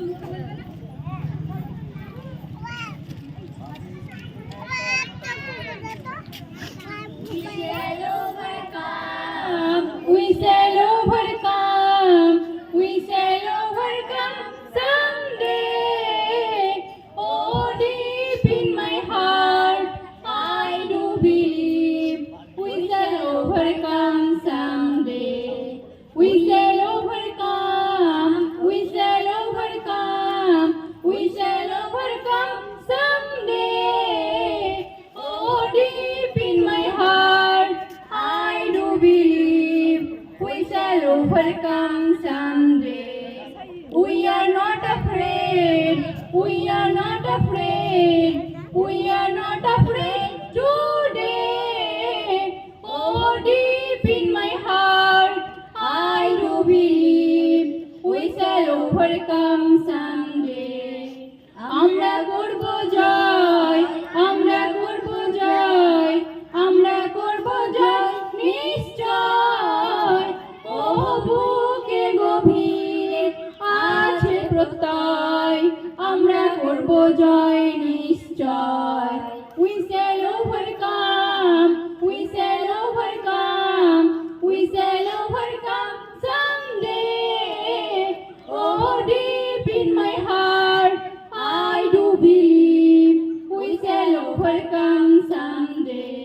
We shall overcome. We shall overcome someday. Oh, deep in my heart, I do believe we shall overcome someday. We shall overcome. We shall overcome. We shall overcome someday. Oh, deep in my heart, I do believe we shall overcome someday. We are not afraid. We are not afraid. We are not afraid today. Oh, deep in my heart, I do believe we shall overcome someday. আমরা করব জয়, আমরা করব জয়, আমরা করব জয় নিশ্চয়। ও বুকে গভীর আছে প্রত্যয়, আমরা করব জয় নিশ্চয়। We shall overcome, we shall overcome, we shall overcome someday. Oh, deep in my heart, I do believe we shall overcome someday.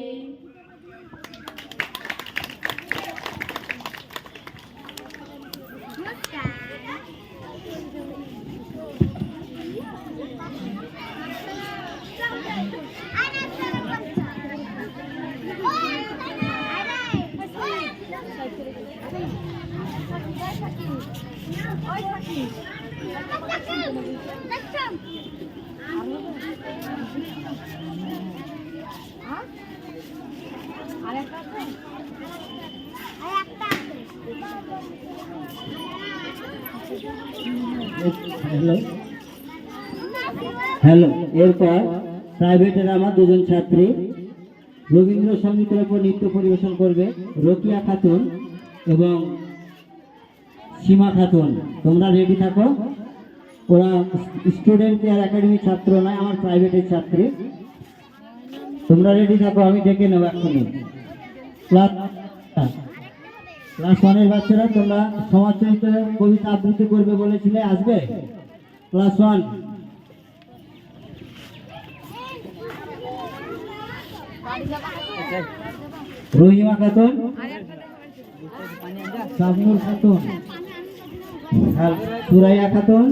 Hello, এরপর প্রাইভেটের আমার দুজন ছাত্রী রবীন্দ্রসঙ্গীতের উপর নৃত্য পরিবেশন করবে রোকিয়া খাতুন এবং সীমা খাতুন। তোমরা রেডি থাকো। ওরা স্টুডেন্ট কেয়ার একাডেমির ছাত্র নয়, আমার প্রাইভেটের ছাত্রী। তোমরা রেডি থাকো, আমি ডেকে নেব এক্ষুনি। ক্লাস 1-এর বাচ্চারা, তোমরা সমাজচরিত কবিতা আবৃত্তি করবে বলেছিলে, আসবে? ক্লাস 1। রহিমা খাতুন, শাবনুর খাতুন, সুরাইয়া খাতুন,